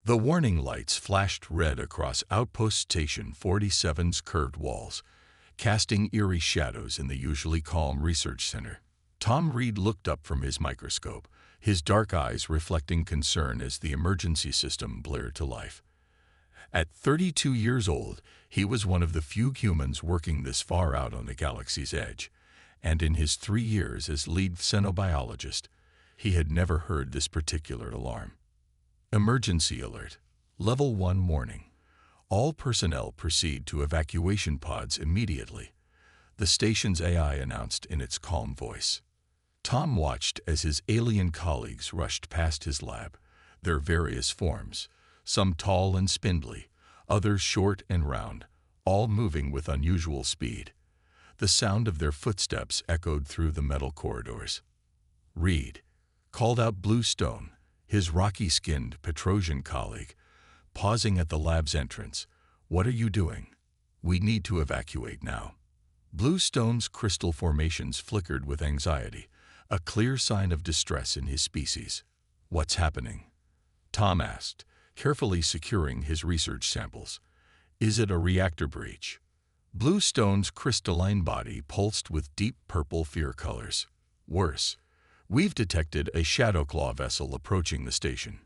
The warning lights flashed red across Outpost Station 47's curved walls, casting eerie shadows in the usually calm research center. Tom Reed looked up from his microscope, his dark eyes reflecting concern as the emergency system blared to life. At 32 years old, he was one of the few humans working this far out on the galaxy's edge, and in his 3 years as lead xenobiologist, he had never heard this particular alarm. Emergency alert. Level 1 warning. All personnel proceed to evacuation pods immediately, the station's AI announced in its calm voice. Tom watched as his alien colleagues rushed past his lab, their various forms, some tall and spindly, others short and round, all moving with unusual speed. The sound of their footsteps echoed through the metal corridors. Reed called out Bluestone, his rocky-skinned Petrosian colleague, pausing at the lab's entrance. "What are you doing? We need to evacuate now." Bluestone's crystal formations flickered with anxiety, a clear sign of distress in his species. "What's happening?" Tom asked, carefully securing his research samples. "Is it a reactor breach?" Bluestone's crystalline body pulsed with deep purple fear colors. "Worse. We've detected a Shadowclaw vessel approaching the station.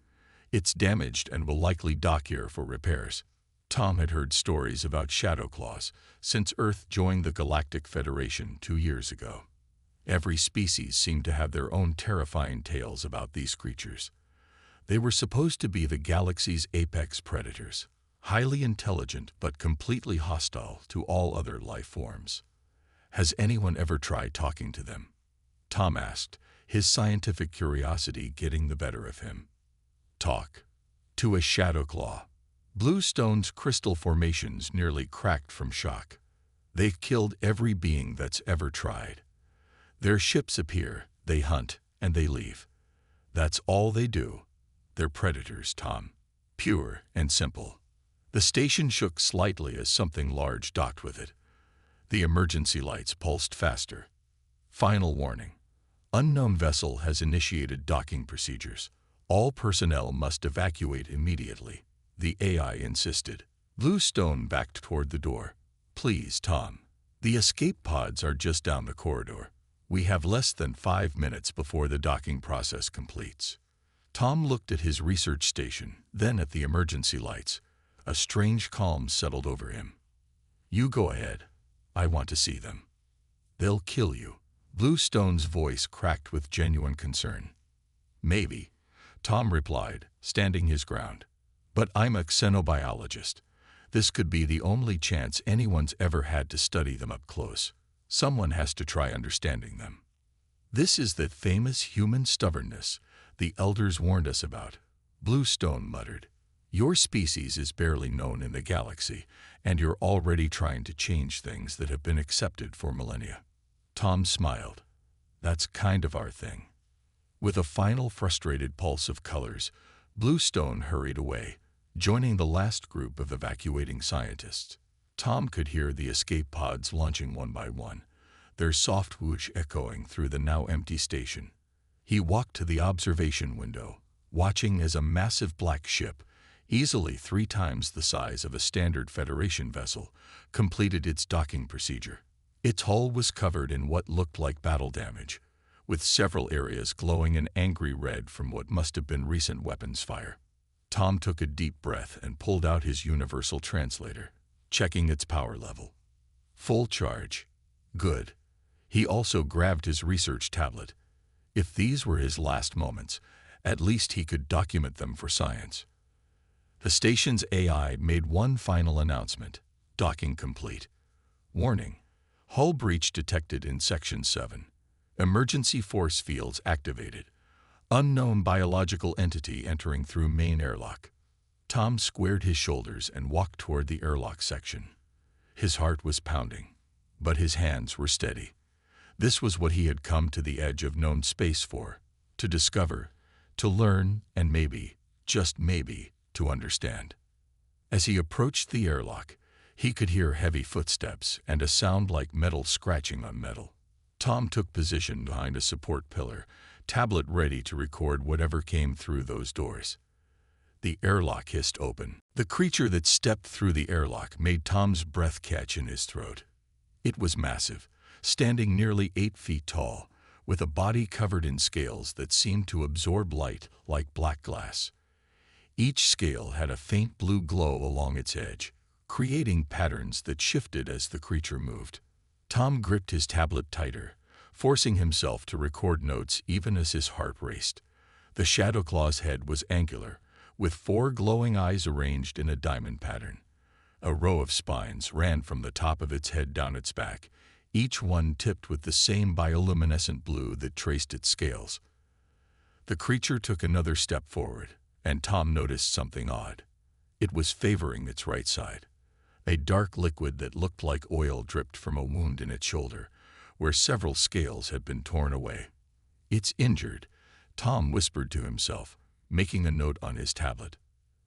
It's damaged and will likely dock here for repairs." Tom had heard stories about Shadowclaws since Earth joined the Galactic Federation 2 years ago. Every species seemed to have their own terrifying tales about these creatures. They were supposed to be the galaxy's apex predators, highly intelligent but completely hostile to all other life forms. "Has anyone ever tried talking to them?" Tom asked, his scientific curiosity getting the better of him. "Talk to a Shadowclaw." Bluestone's crystal formations nearly cracked from shock. "They've killed every being that's ever tried. Their ships appear, they hunt, and they leave. That's all they do. They're predators, Tom. Pure and simple." The station shook slightly as something large docked with it. The emergency lights pulsed faster. "Final warning. Unknown vessel has initiated docking procedures. All personnel must evacuate immediately," the AI insisted. Bluestone backed toward the door. "Please, Tom. The escape pods are just down the corridor. We have less than 5 minutes before the docking process completes." Tom looked at his research station, then at the emergency lights. A strange calm settled over him. "You go ahead. I want to see them." "They'll kill you." Bluestone's voice cracked with genuine concern. "Maybe," Tom replied, standing his ground. "But I'm a xenobiologist. This could be the only chance anyone's ever had to study them up close. Someone has to try understanding them. This is the famous human stubbornness the elders warned us about," Bluestone muttered. "Your species is barely known in the galaxy, and you're already trying to change things that have been accepted for millennia." Tom smiled. "That's kind of our thing." With a final frustrated pulse of colors, Bluestone hurried away, joining the last group of evacuating scientists. Tom could hear the escape pods launching one by one, their soft whoosh echoing through the now empty station. He walked to the observation window, watching as a massive black ship, easily 3 times the size of a standard Federation vessel, completed its docking procedure. Its hull was covered in what looked like battle damage, with several areas glowing an angry red from what must have been recent weapons fire. Tom took a deep breath and pulled out his universal translator, checking its power level. Full charge. Good. He also grabbed his research tablet. If these were his last moments, at least he could document them for science. The station's AI made one final announcement. Docking complete. Warning. Hull breach detected in Section 7. Emergency force fields activated. Unknown biological entity entering through main airlock. Tom squared his shoulders and walked toward the airlock section. His heart was pounding, but his hands were steady. This was what he had come to the edge of known space for, to discover, to learn, and maybe, just maybe, to understand. As he approached the airlock, he could hear heavy footsteps and a sound like metal scratching on metal. Tom took position behind a support pillar, tablet ready to record whatever came through those doors. The airlock hissed open. The creature that stepped through the airlock made Tom's breath catch in his throat. It was massive, standing nearly 8 feet tall, with a body covered in scales that seemed to absorb light like black glass. Each scale had a faint blue glow along its edge, creating patterns that shifted as the creature moved. Tom gripped his tablet tighter, forcing himself to record notes even as his heart raced. The Shadowclaw's head was angular, with 4 glowing eyes arranged in a diamond pattern. A row of spines ran from the top of its head down its back, each one tipped with the same bioluminescent blue that traced its scales. The creature took another step forward, and Tom noticed something odd. It was favoring its right side. A dark liquid that looked like oil dripped from a wound in its shoulder, where several scales had been torn away. "It's injured," Tom whispered to himself, making a note on his tablet.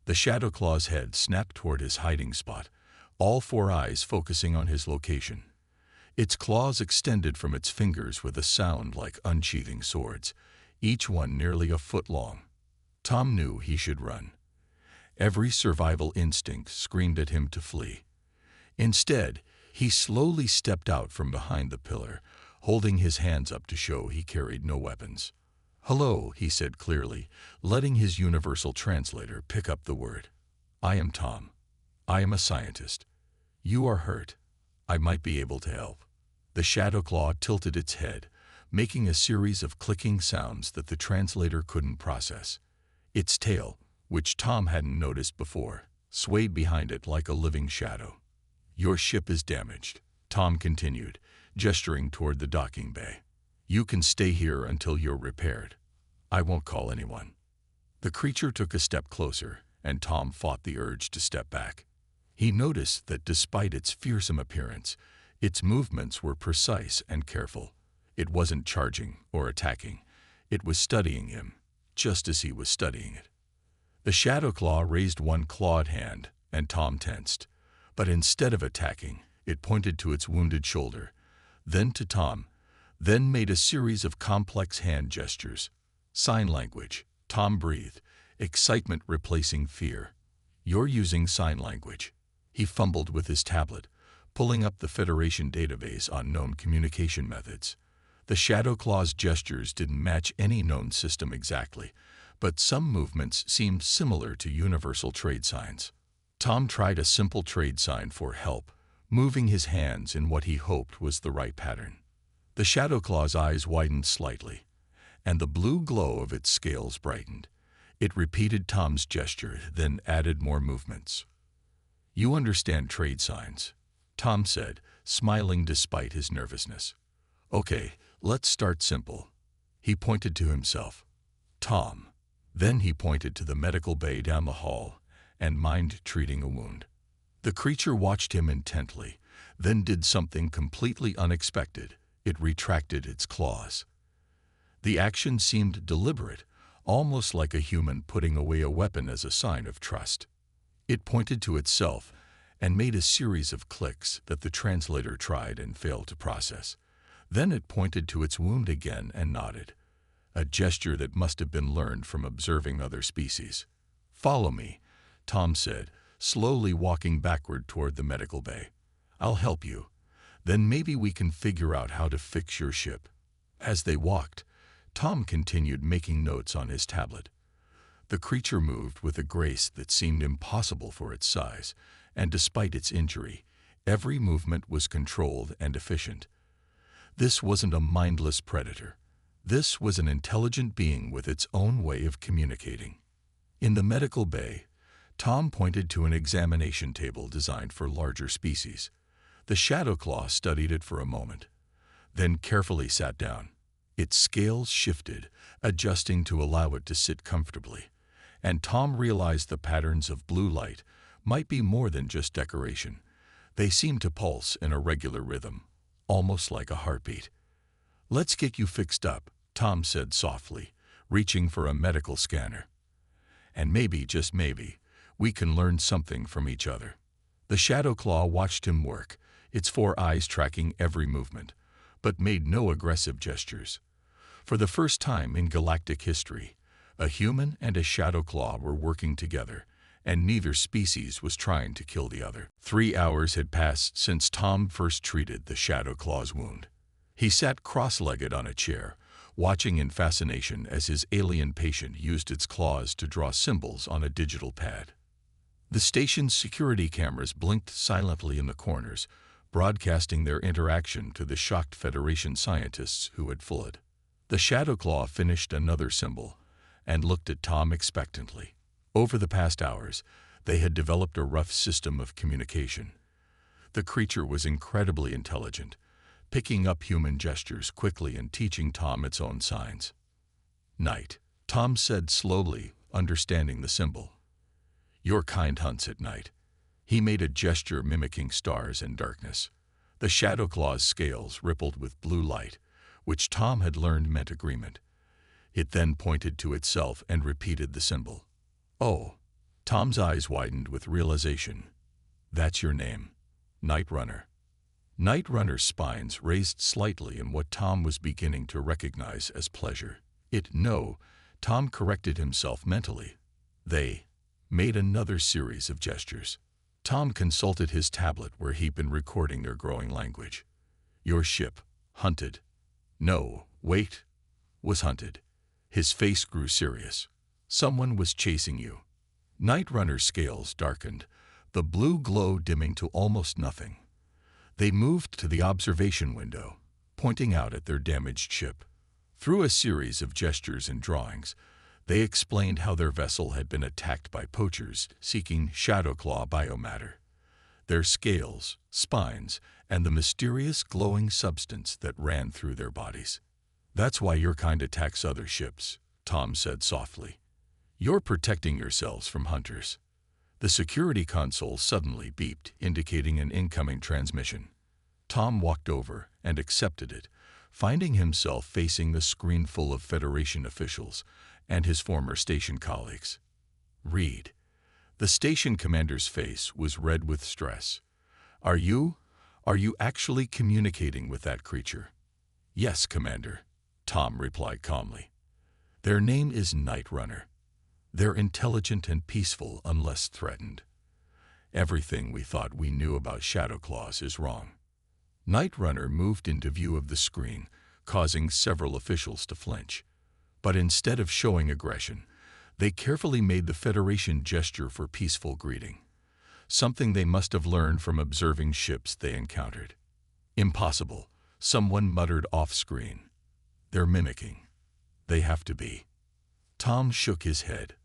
The Shadowclaw's head snapped toward his hiding spot, all 4 eyes focusing on his location. Its claws extended from its fingers with a sound like unsheathing swords, each one nearly a foot long. Tom knew he should run. Every survival instinct screamed at him to flee. Instead, he slowly stepped out from behind the pillar, holding his hands up to show he carried no weapons. "Hello," he said clearly, letting his universal translator pick up the word. "I am Tom. I am a scientist. You are hurt. I might be able to help." The Shadowclaw tilted its head, making a series of clicking sounds that the translator couldn't process. Its tail, which Tom hadn't noticed before, swayed behind it like a living shadow. "Your ship is damaged," Tom continued, gesturing toward the docking bay. "You can stay here until you're repaired. I won't call anyone." The creature took a step closer, and Tom fought the urge to step back. He noticed that despite its fearsome appearance, its movements were precise and careful. It wasn't charging or attacking. It was studying him, just as he was studying it. The Shadowclaw raised one clawed hand, and Tom tensed. But instead of attacking, it pointed to its wounded shoulder, then to Tom, then made a series of complex hand gestures. "Sign language," Tom breathed, excitement replacing fear. "You're using sign language." He fumbled with his tablet, pulling up the Federation database on known communication methods. The Shadowclaw's gestures didn't match any known system exactly, but some movements seemed similar to universal trade signs. Tom tried a simple trade sign for help, moving his hands in what he hoped was the right pattern. The Shadowclaw's eyes widened slightly, and the blue glow of its scales brightened. It repeated Tom's gesture, then added more movements. "You understand trade signs," Tom said, smiling despite his nervousness. "Okay, let's start simple." He pointed to himself. "Tom." Then he pointed to the medical bay down the hall and mimed treating a wound. The creature watched him intently, then did something completely unexpected. It retracted its claws. The action seemed deliberate, almost like a human putting away a weapon as a sign of trust. It pointed to itself and made a series of clicks that the translator tried and failed to process. Then it pointed to its wound again and nodded, a gesture that must have been learned from observing other species. "Follow me," Tom said, slowly walking backward toward the medical bay. "I'll help you. Then maybe we can figure out how to fix your ship." As they walked, Tom continued making notes on his tablet. The creature moved with a grace that seemed impossible for its size, and despite its injury, every movement was controlled and efficient. This wasn't a mindless predator. This was an intelligent being with its own way of communicating. In the medical bay, Tom pointed to an examination table designed for larger species. The Shadowclaw studied it for a moment, then carefully sat down. Its scales shifted, adjusting to allow it to sit comfortably, and Tom realized the patterns of blue light might be more than just decoration. They seemed to pulse in a regular rhythm, almost like a heartbeat. "Let's get you fixed up," Tom said softly, reaching for a medical scanner. "And maybe, just maybe, we can learn something from each other." The Shadowclaw watched him work, its 4 eyes tracking every movement, but made no aggressive gestures. For the first time in galactic history, A human and a shadow claw were working together, and neither species was trying to kill the other. 3 hours had passed since Tom first treated the shadow claw's wound. He sat cross-legged on a chair, watching in fascination as his alien patient used its claws to draw symbols on a digital pad. The station's security cameras blinked silently in the corners, broadcasting their interaction to the shocked Federation scientists who had fled. The shadow claw finished another symbol and looked at Tom expectantly. Over the past hours, they had developed a rough system of communication. The creature was incredibly intelligent, picking up human gestures quickly and teaching Tom its own signs. Night, Tom said slowly, understanding the symbol. Your kind hunts at night. He made a gesture mimicking stars and darkness. The shadow claw's scales rippled with blue light, which Tom had learned meant agreement. It then pointed to itself and repeated the symbol. Oh, Tom's eyes widened with realization. That's your name, Night Runner. Night Runner's spines raised slightly in what Tom was beginning to recognize as pleasure. No, Tom corrected himself mentally. They made another series of gestures. Tom consulted his tablet where he'd been recording their growing language. Your ship, hunted. No, wait, was hunted. His face grew serious. Someone was chasing you. Night Runner's scales darkened, the blue glow dimming to almost nothing. They moved to the observation window, pointing out at their damaged ship. Through a series of gestures and drawings, they explained how their vessel had been attacked by poachers seeking shadowclaw biomatter. Their scales, spines, and the mysterious glowing substance that ran through their bodies. That's why your kind attacks other ships, Tom said softly. You're protecting yourselves from hunters. The security console suddenly beeped, indicating an incoming transmission. Tom walked over and accepted it, finding himself facing the screen full of Federation officials and his former station colleagues. Reed. The station commander's face was red with stress. Are you actually communicating with that creature? Yes, Commander, Tom replied calmly. Their name is Night Runner. They're intelligent and peaceful unless threatened. Everything we thought we knew about Shadowclaws is wrong. Night Runner moved into view of the screen, causing several officials to flinch. But instead of showing aggression, they carefully made the Federation gesture for peaceful greeting, something they must have learned from observing ships they encountered. Impossible, someone muttered off-screen. They're mimicking. They have to be. Tom shook his head.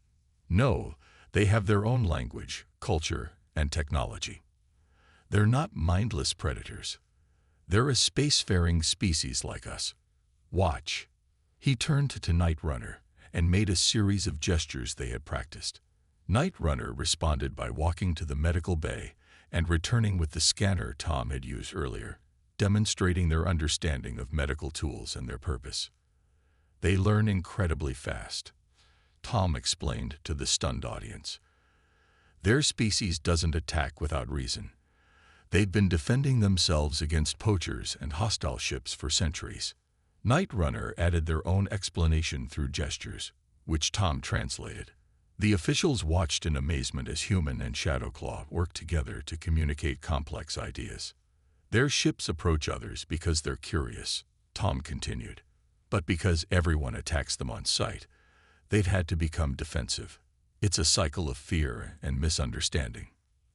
No, they have their own language, culture, and technology. They're not mindless predators. They're a spacefaring species like us. Watch. He turned to Night Runner and made a series of gestures they had practiced. Night Runner responded by walking to the medical bay and returning with the scanner Tom had used earlier, demonstrating their understanding of medical tools and their purpose. They learn incredibly fast, Tom explained to the stunned audience. Their species doesn't attack without reason. They've been defending themselves against poachers and hostile ships for centuries. Night Runner added their own explanation through gestures, which Tom translated. The officials watched in amazement as Human and Shadowclaw worked together to communicate complex ideas. Their ships approach others because they're curious, Tom continued. But because everyone attacks them on sight, they've had to become defensive. It's a cycle of fear and misunderstanding.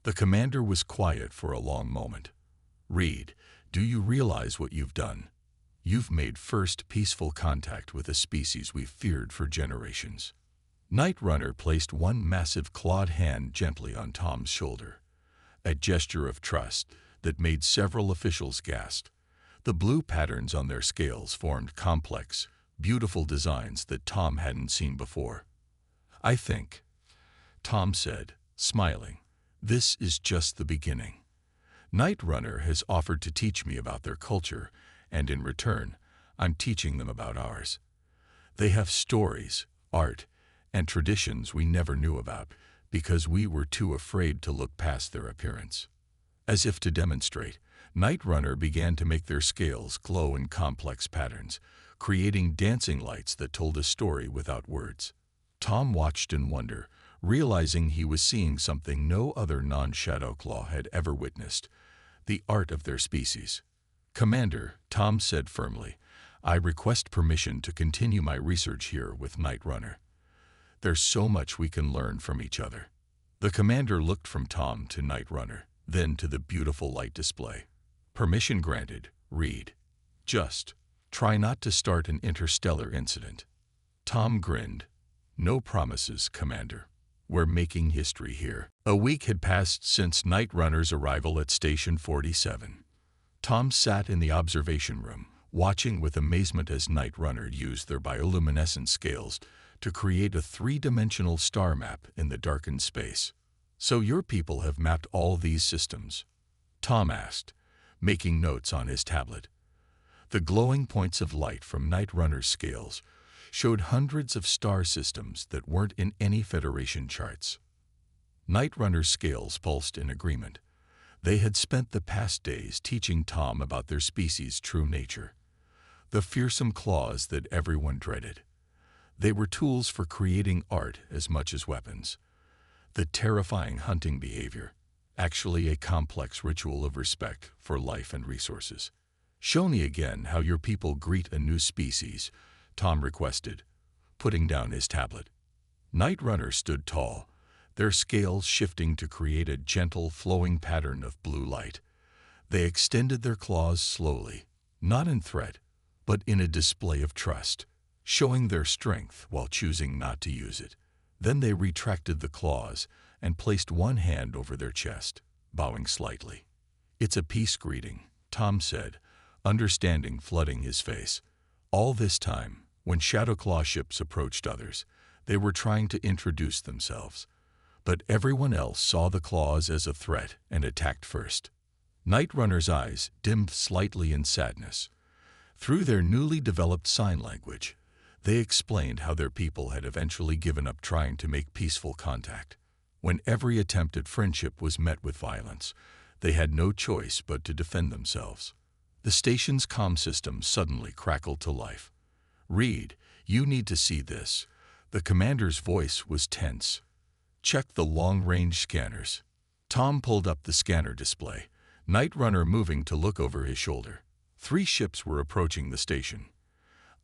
The commander was quiet for a long moment. Reed, do you realize what you've done? You've made first peaceful contact with a species we've feared for generations. Night Runner placed one massive clawed hand gently on Tom's shoulder, a gesture of trust that made several officials gasp. The blue patterns on their scales formed complex, beautiful designs that Tom hadn't seen before. I think, Tom said, smiling, this is just the beginning. Night Runner has offered to teach me about their culture, and in return, I'm teaching them about ours. They have stories, art, and traditions we never knew about because we were too afraid to look past their appearance. As if to demonstrate, Night Runner began to make their scales glow in complex patterns, creating dancing lights that told a story without words. Tom watched in wonder, realizing he was seeing something no other non-Shadowclaw had ever witnessed, the art of their species. "Commander," Tom said firmly, "I request permission to continue my research here with Night Runner. There's so much we can learn from each other." The commander looked from Tom to Night Runner, then to the beautiful light display. "Permission granted, Reed. Just try not to start an interstellar incident." Tom grinned. "No promises, Commander. We're making history here." A week had passed since Night Runner's arrival at Station 47. Tom sat in the observation room, watching with amazement as Night Runner used their bioluminescent scales to create a three-dimensional star map in the darkened space. "So your people have mapped all these systems?" Tom asked, making notes on his tablet. The glowing points of light from Night Runner's scales showed hundreds of star systems that weren't in any Federation charts. Night Runner's scales pulsed in agreement. They had spent the past days teaching Tom about their species' true nature, the fearsome claws that everyone dreaded. They were tools for creating art as much as weapons. The terrifying hunting behavior, actually a complex ritual of respect for life and resources. "Show me again how your people greet a new species," Tom requested, putting down his tablet. Night Runner stood tall, their scales shifting to create a gentle, flowing pattern of blue light. They extended their claws slowly, not in threat, but in a display of trust, showing their strength while choosing not to use it. Then they retracted the claws and placed one hand over their chest, bowing slightly. "It's a peace greeting," Tom said, understanding flooding his face. All this time, when Shadowclaw ships approached others, they were trying to introduce themselves. But everyone else saw the claws as a threat and attacked first. Night Runner's eyes dimmed slightly in sadness. Through their newly developed sign language, they explained how their people had eventually given up trying to make peaceful contact. When every attempt at friendship was met with violence, they had no choice but to defend themselves. The station's comm system suddenly crackled to life. "Reed, you need to see this." The commander's voice was tense. "Check the long-range scanners." Tom pulled up the scanner display, Night Runner moving to look over his shoulder. 3 ships were approaching the station.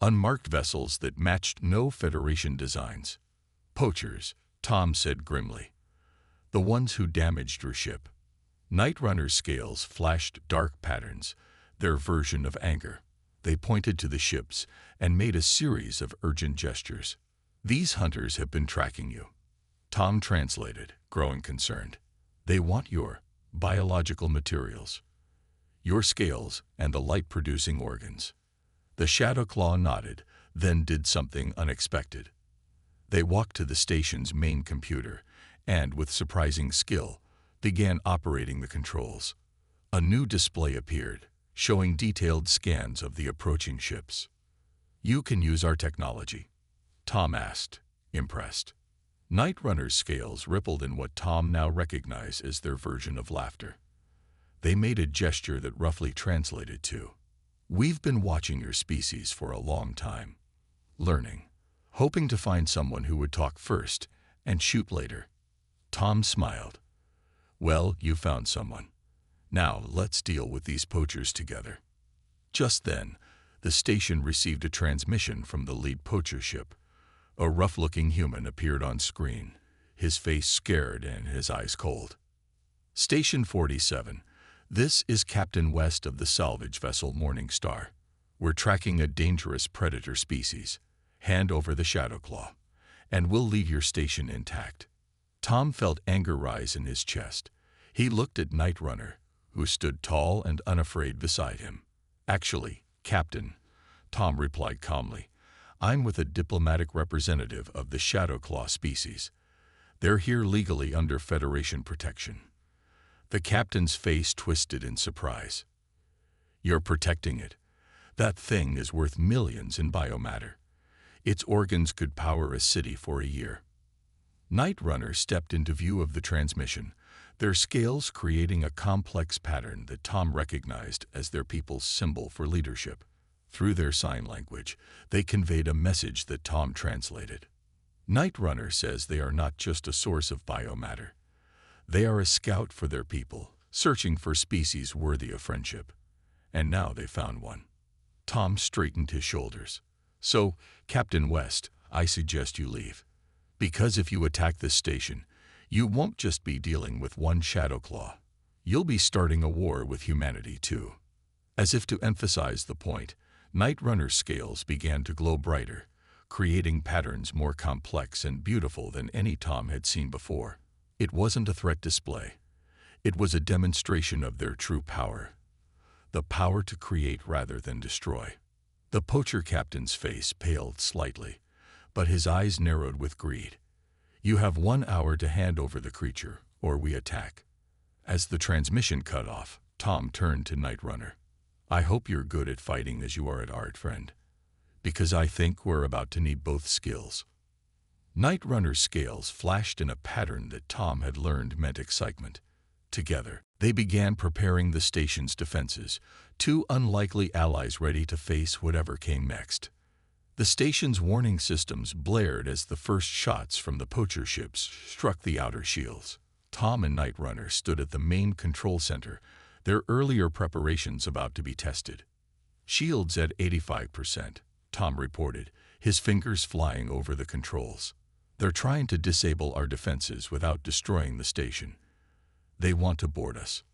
Unmarked vessels that matched no Federation designs. "Poachers," Tom said grimly. "The ones who damaged your ship." Night Runner's scales flashed dark patterns, their version of anger. They pointed to the ships and made a series of urgent gestures. "These hunters have been tracking you." Tom translated, growing concerned. "They want your biological materials, your scales and the light-producing organs." The Shadowclaw nodded, then did something unexpected. They walked to the station's main computer and, with surprising skill, began operating the controls. A new display appeared, showing detailed scans of the approaching ships. "You can use our technology?" Tom asked, impressed. Night Runner's scales rippled in what Tom now recognized as their version of laughter. They made a gesture that roughly translated to, "We've been watching your species for a long time, learning, hoping to find someone who would talk first and shoot later." Tom smiled. "Well, you found someone. Now let's deal with these poachers together." Just then, the station received a transmission from the lead poacher ship. A rough-looking human appeared on screen, his face scared and his eyes cold. "Station 47. This is Captain West of the salvage vessel Morning Star. We're tracking a dangerous predator species. Hand over the Shadowclaw, and we'll leave your station intact." Tom felt anger rise in his chest. He looked at Night Runner, who stood tall and unafraid beside him. "Actually, Captain," Tom replied calmly, "I'm with a diplomatic representative of the Shadowclaw species. They're here legally under Federation protection." The captain's face twisted in surprise. "You're protecting it? That thing is worth millions in biomatter. Its organs could power a city for a year." Night Runner stepped into view of the transmission, their scales creating a complex pattern that Tom recognized as their people's symbol for leadership. Through their sign language, they conveyed a message that Tom translated. Night Runner says they are not just a source of biomatter. They are a scout for their people, searching for species worthy of friendship. And now they found one. Tom straightened his shoulders. So, Captain West, I suggest you leave. Because if you attack this station, you won't just be dealing with one Shadowclaw. You'll be starting a war with humanity, too. As if to emphasize the point, Night Runner's scales began to glow brighter, creating patterns more complex and beautiful than any Tom had seen before. It wasn't a threat display. It was a demonstration of their true power. The power to create rather than destroy. The poacher captain's face paled slightly, but his eyes narrowed with greed. You have 1 hour to hand over the creature, or we attack. As the transmission cut off, Tom turned to Night Runner. I hope you're good at fighting as you are at art, friend. Because I think we're about to need both skills. Night Runner's scales flashed in a pattern that Tom had learned meant excitement. Together, they began preparing the station's defenses, two unlikely allies ready to face whatever came next. The station's warning systems blared as the first shots from the poacher ships struck the outer shields. Tom and Night Runner stood at the main control center, their earlier preparations about to be tested. Shields at 85%, Tom reported, his fingers flying over the controls. They're trying to disable our defenses without destroying the station. They want to board us.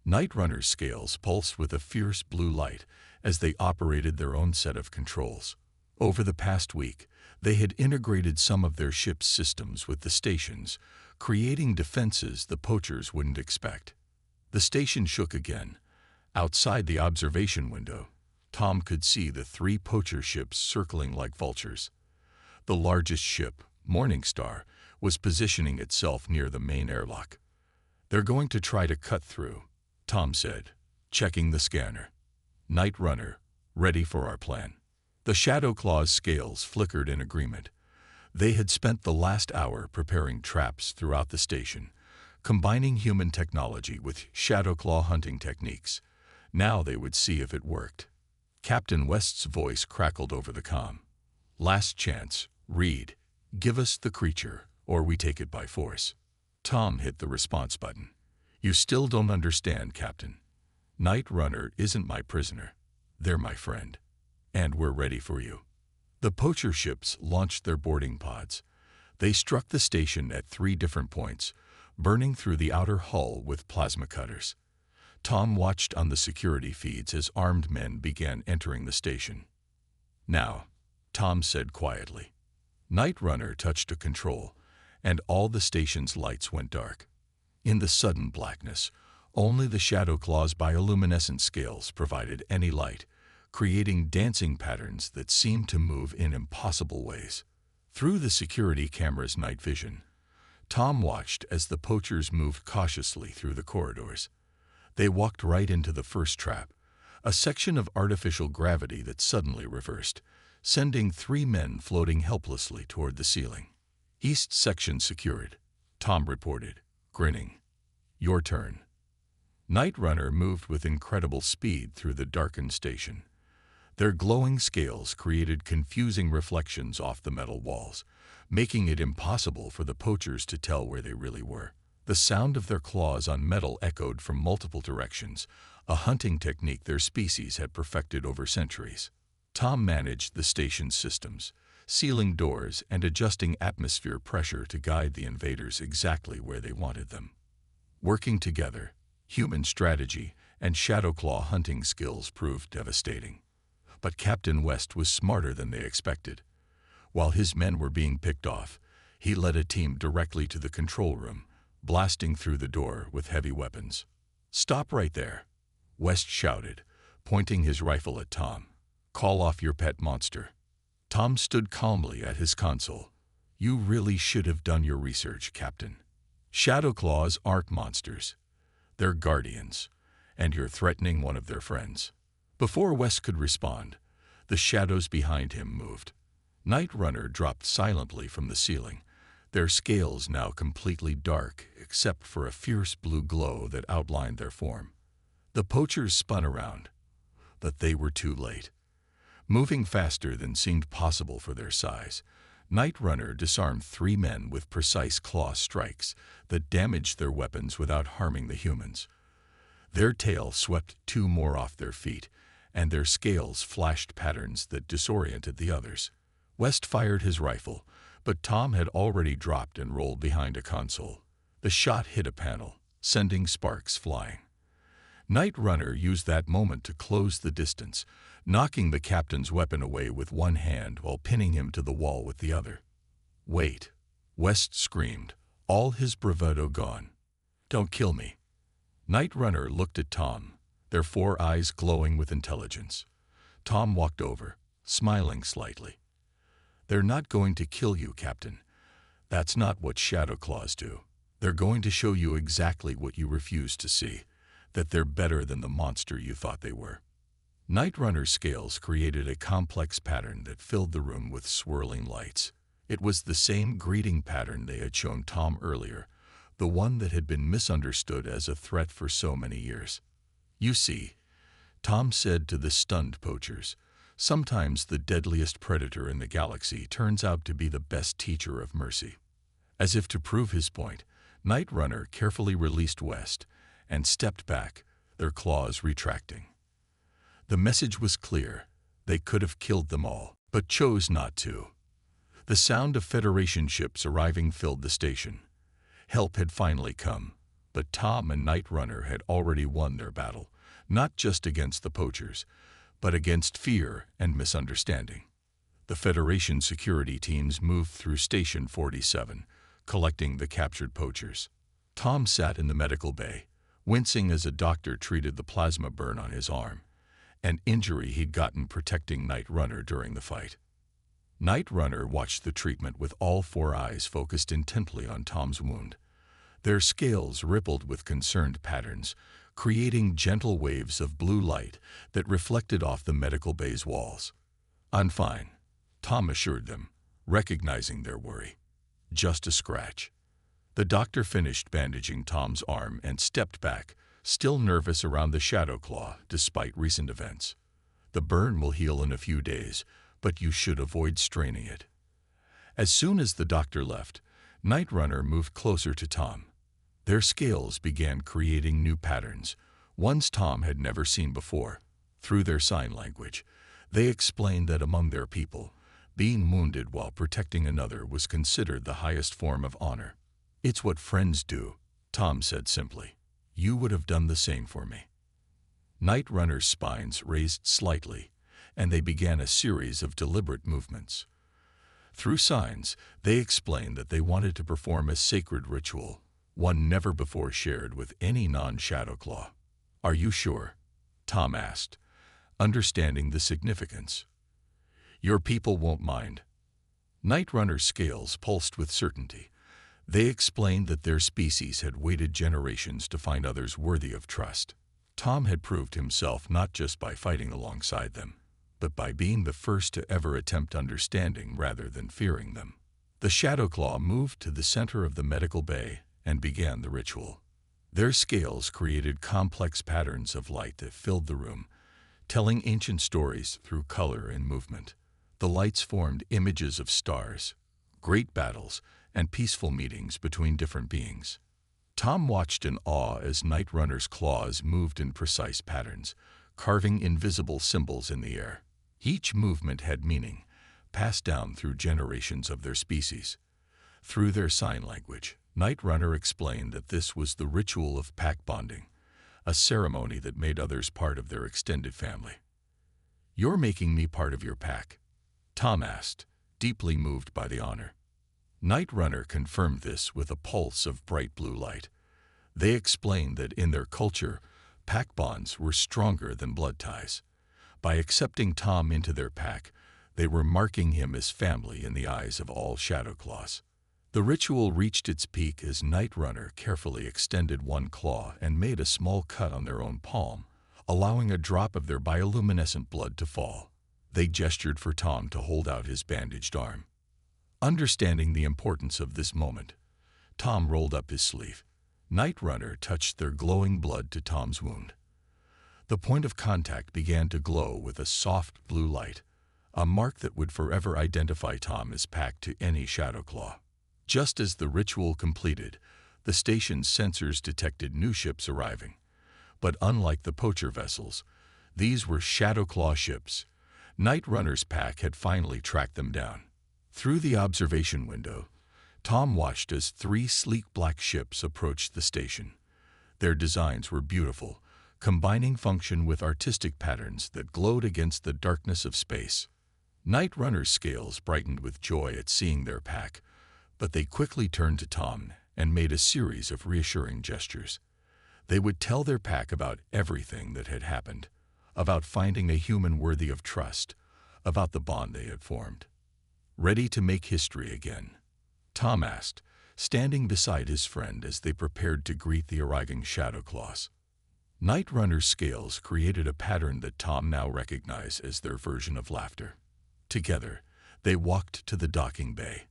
Night Runner's scales pulsed with a fierce blue light as they operated their own set of controls. Over the past week, they had integrated some of their ship's systems with the station's, creating defenses the poachers wouldn't expect. The station shook again. Outside the observation window, Tom could see the 3 poacher ships circling like vultures. The largest ship, Morning Star, was positioning itself near the main airlock. They're going to try to cut through, Tom said, checking the scanner. Night Runner, ready for our plan. The Shadowclaw's scales flickered in agreement. They had spent the last hour preparing traps throughout the station, combining human technology with Shadowclaw hunting techniques. Now they would see if it worked. Captain West's voice crackled over the comm. Last chance, Reed. Give us the creature, or we take it by force. Tom hit the response button. You still don't understand, Captain. Night Runner isn't my prisoner. They're my friend. And we're ready for you. The poacher ships launched their boarding pods. They struck the station at 3 different points, burning through the outer hull with plasma cutters. Tom watched on the security feeds as armed men began entering the station. Now, Tom said quietly. Night Runner touched a control, and all the station's lights went dark. In the sudden blackness, only the Shadowclaw's bioluminescent scales provided any light, creating dancing patterns that seemed to move in impossible ways. Through the security camera's night vision, Tom watched as the poachers moved cautiously through the corridors. They walked right into the first trap, a section of artificial gravity that suddenly reversed, sending 3 men floating helplessly toward the ceiling. East section secured, Tom reported, grinning. Your turn. Night Runner moved with incredible speed through the darkened station. Their glowing scales created confusing reflections off the metal walls, making it impossible for the poachers to tell where they really were. The sound of their claws on metal echoed from multiple directions, a hunting technique their species had perfected over centuries. Tom managed the station's systems, sealing doors and adjusting atmosphere pressure to guide the invaders exactly where they wanted them. Working together, human strategy and Shadowclaw hunting skills proved devastating. But Captain West was smarter than they expected. While his men were being picked off, he led a team directly to the control room, blasting through the door with heavy weapons. Stop right there, West shouted, pointing his rifle at Tom. Call off your pet monster. Tom stood calmly at his console. You really should have done your research, Captain. Shadowclaws aren't monsters. They're guardians, and you're threatening one of their friends. Before West could respond, the shadows behind him moved. Night Runner dropped silently from the ceiling, their scales now completely dark except for a fierce blue glow that outlined their form. The poachers spun around, but they were too late. Moving faster than seemed possible for their size, Night Runner disarmed 3 men with precise claw strikes that damaged their weapons without harming the humans. Their tail swept 2 more off their feet, and their scales flashed patterns that disoriented the others. West fired his rifle, but Tom had already dropped and rolled behind a console. The shot hit a panel, sending sparks flying. Night Runner used that moment to close the distance, knocking the captain's weapon away with one hand while pinning him to the wall with the other. "Wait," West screamed, all his bravado gone. "Don't kill me." Night Runner looked at Tom, their 4 eyes glowing with intelligence. Tom walked over, smiling slightly. "They're not going to kill you, Captain. That's not what Shadow Claws do. They're going to show you exactly what you refused to see, that they're better than the monster you thought they were." Night Runner's scales created a complex pattern that filled the room with swirling lights. It was the same greeting pattern they had shown Tom earlier, the one that had been misunderstood as a threat for so many years. "You see," Tom said to the stunned poachers, "sometimes the deadliest predator in the galaxy turns out to be the best teacher of mercy." As if to prove his point, Night Runner carefully released West and stepped back, their claws retracting. The message was clear. They could have killed them all, but chose not to. The sound of Federation ships arriving filled the station. Help had finally come, but Tom and Night Runner had already won their battle, not just against the poachers, but against fear and misunderstanding. The Federation security teams moved through Station 47, collecting the captured poachers. Tom sat in the medical bay, wincing as a doctor treated the plasma burn on his arm, an injury he'd gotten protecting Night Runner during the fight. Night Runner watched the treatment with all 4 eyes focused intently on Tom's wound. Their scales rippled with concerned patterns, creating gentle waves of blue light that reflected off the medical bay's walls. "I'm fine," Tom assured them, recognizing their worry. "Just a scratch." The doctor finished bandaging Tom's arm and stepped back, still nervous around the Shadow Claw despite recent events. "The burn will heal in a few days, but you should avoid straining it." As soon as the doctor left, Night Runner moved closer to Tom. Their scales began creating new patterns, ones Tom had never seen before. Through their sign language, they explained that among their people, being wounded while protecting another was considered the highest form of honor. "It's what friends do," Tom said simply. "You would have done the same for me." Night Runner's spines raised slightly, and they began a series of deliberate movements. Through signs, they explained that they wanted to perform a sacred ritual, one never before shared with any non-Shadow Claw. "Are you sure?" Tom asked, understanding the significance. "Your people won't mind." Night Runner's scales pulsed with certainty. They explained that their species had waited generations to find others worthy of trust. Tom had proved himself not just by fighting alongside them, but by being the first to ever attempt understanding rather than fearing them. The Shadow Claw moved to the center of the medical bay and began the ritual. Their scales created complex patterns of light that filled the room, telling ancient stories through color and movement. The lights formed images of stars, great battles, and peaceful meetings between different beings. Tom watched in awe as Night Runner's claws moved in precise patterns, carving invisible symbols in the air. Each movement had meaning, passed down through generations of their species. Through their sign language, Night Runner explained that this was the ritual of pack bonding, a ceremony that made others part of their extended family. "You're making me part of your pack?" Tom asked, deeply moved by the honor. Night Runner confirmed this with a pulse of bright blue light. They explained that in their culture, pack bonds were stronger than blood ties. By accepting Tom into their pack, they were marking him as family in the eyes of all Shadow Claws. The ritual reached its peak as Night Runner carefully extended one claw and made a small cut on their own palm, allowing a drop of their bioluminescent blood to fall. They gestured for Tom to hold out his bandaged arm. Understanding the importance of this moment, Tom rolled up his sleeve. Night Runner touched their glowing blood to Tom's wound. The point of contact began to glow with a soft blue light, a mark that would forever identify Tom as packed to any Shadow Claw. Just as the ritual completed, the station's sensors detected new ships arriving. But unlike the poacher vessels, these were Shadow Claw ships. Night Runner's pack had finally tracked them down. Through the observation window, Tom watched as 3 sleek black ships approached the station. Their designs were beautiful, combining function with artistic patterns that glowed against the darkness of space. Night Runner's scales brightened with joy at seeing their pack, but they quickly turned to Tom and made a series of reassuring gestures. They would tell their pack about everything that had happened, about finding a human worthy of trust, about the bond they had formed. Ready to make history again? Tom asked, standing beside his friend as they prepared to greet the arriving Shadow Claws. Night Runner's scales created a pattern that Tom now recognized as their version of laughter. Together, they walked to the docking bay.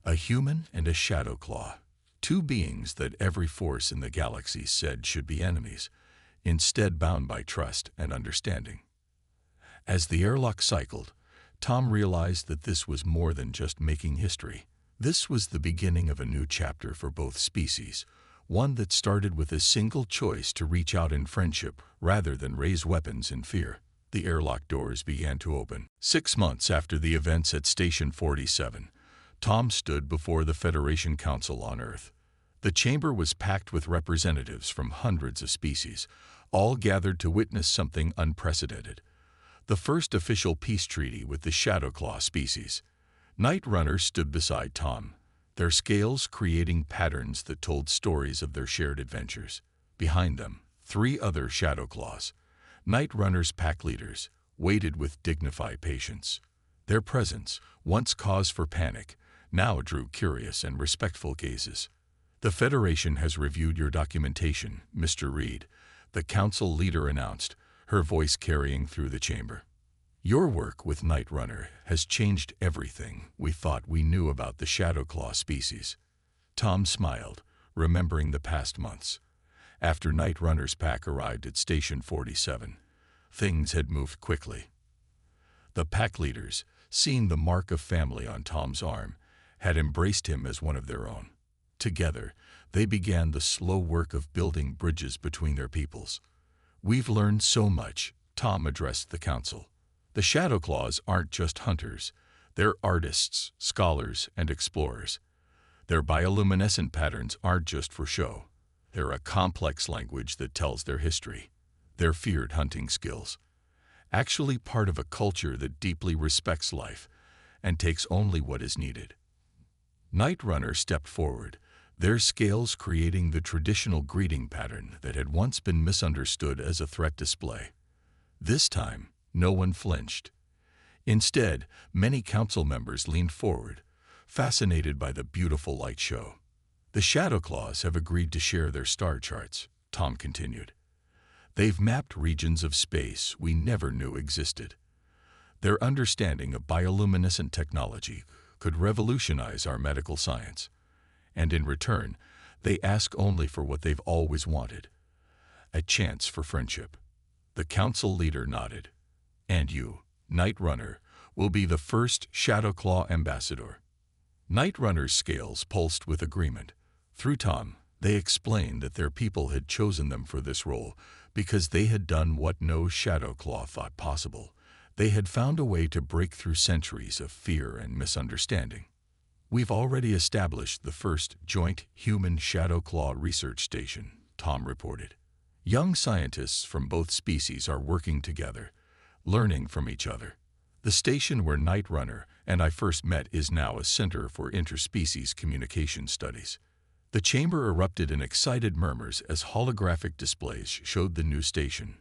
A human and a Shadow Claw, 2 beings that every force in the galaxy said should be enemies, instead bound by trust and understanding. As the airlock cycled, Tom realized that this was more than just making history. This was the beginning of a new chapter for both species, one that started with a single choice to reach out in friendship rather than raise weapons in fear. The airlock doors began to open. 6 months after the events at Station 47, Tom stood before the Federation Council on Earth. The chamber was packed with representatives from hundreds of species, all gathered to witness something unprecedented. The first official peace treaty with the Shadow Claw species. Night Runner stood beside Tom, their scales creating patterns that told stories of their shared adventures. Behind them, 3 other Shadow Claws, Night Runner's pack leaders, waited with dignified patience. Their presence, once cause for panic, now drew curious and respectful gazes. "The Federation has reviewed your documentation, Mr. Reed," the council leader announced, her voice carrying through the chamber. "Your work with Night Runner has changed everything we thought we knew about the Shadow Claw species." Tom smiled, remembering the past months. After Night Runner's pack arrived at Station 47, things had moved quickly. The pack leaders, seeing the mark of family on Tom's arm, had embraced him as one of their own. Together, they began the slow work of building bridges between their peoples. "We've learned so much," Tom addressed the council. "The Shadow Claws aren't just hunters. They're artists, scholars, and explorers. Their bioluminescent patterns aren't just for show. They're a complex language that tells their history, their feared hunting skills. Actually part of a culture that deeply respects life and takes only what is needed." Night Runner stepped forward, their scales creating the traditional greeting pattern that had once been misunderstood as a threat display. This time, no one flinched. Instead, many council members leaned forward, fascinated by the beautiful light show. "The Shadow Claws have agreed to share their star charts," Tom continued. "They've mapped regions of space we never knew existed. Their understanding of bioluminescent technology could revolutionize our medical science. And in return, they ask only for what they've always wanted: a chance for friendship." The council leader nodded. "And you, Night Runner, will be the first Shadow Claw ambassador." Night Runner's scales pulsed with agreement. Through Tom, they explained that their people had chosen them for this role because they had done what no Shadow Claw thought possible. They had found a way to break through centuries of fear and misunderstanding. "We've already established the first joint human Shadow Claw research station," Tom reported. "Young scientists from both species are working together, learning from each other. The station where Night Runner and I first met is now a center for interspecies communication studies." The chamber erupted in excited murmurs as holographic displays showed the new station.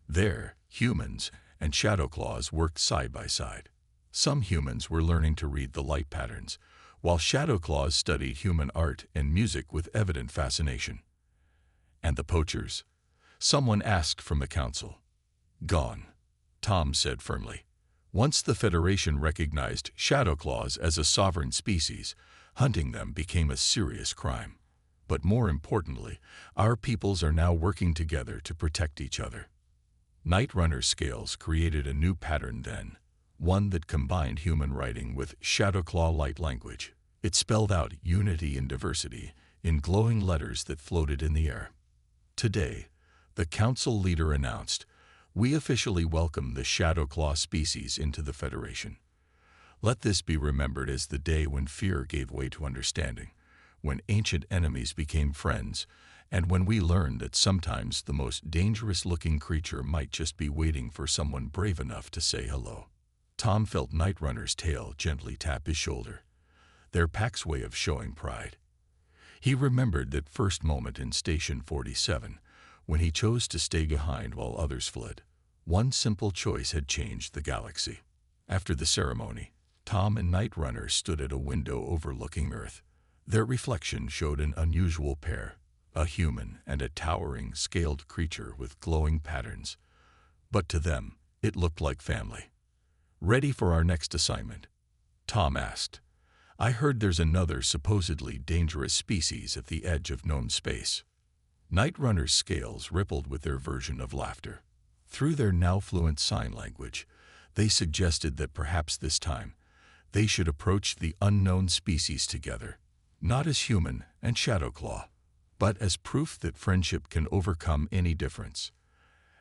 There, humans and Shadow Claws worked side by side. Some humans were learning to read the light patterns, while Shadow Claws studied human art and music with evident fascination. "And the poachers?" someone asked from the council. "Gone," Tom said firmly. Once the Federation recognized Shadow Claws as a sovereign species, hunting them became a serious crime. But more importantly, our peoples are now working together to protect each other. Night Runner's scales created a new pattern then, one that combined human writing with Shadowclaw light language. It spelled out unity and diversity in glowing letters that floated in the air. Today, the council leader announced, "We officially welcome the Shadowclaw species into the Federation. Let this be remembered as the day when fear gave way to understanding, when ancient enemies became friends, and when we learned that sometimes the most dangerous-looking creature might just be waiting for someone brave enough to say hello." Tom felt Night Runner's tail gently tap his shoulder, their pack's way of showing pride. He remembered that first moment in Station 47, when he chose to stay behind while others fled. One simple choice had changed the galaxy. After the ceremony, Tom and Night Runner stood at a window overlooking Earth. Their reflection showed an unusual pair, a human and a towering, scaled creature with glowing patterns. But to them, it looked like family. "Ready for our next assignment?" Tom asked. "I heard there's another supposedly dangerous species at the edge of known space." Night Runner's scales rippled with their version of laughter. Through their now fluent sign language, they suggested that perhaps this time, they should approach the unknown species together, not as human and Shadowclaw, but as proof that friendship can overcome any difference.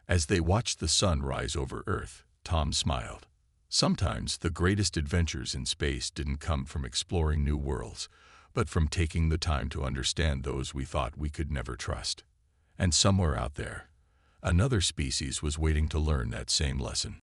As they watched the sun rise over Earth, Tom smiled. Sometimes the greatest adventures in space didn't come from exploring new worlds, but from taking the time to understand those we thought we could never trust. And somewhere out there, another species was waiting to learn that same lesson.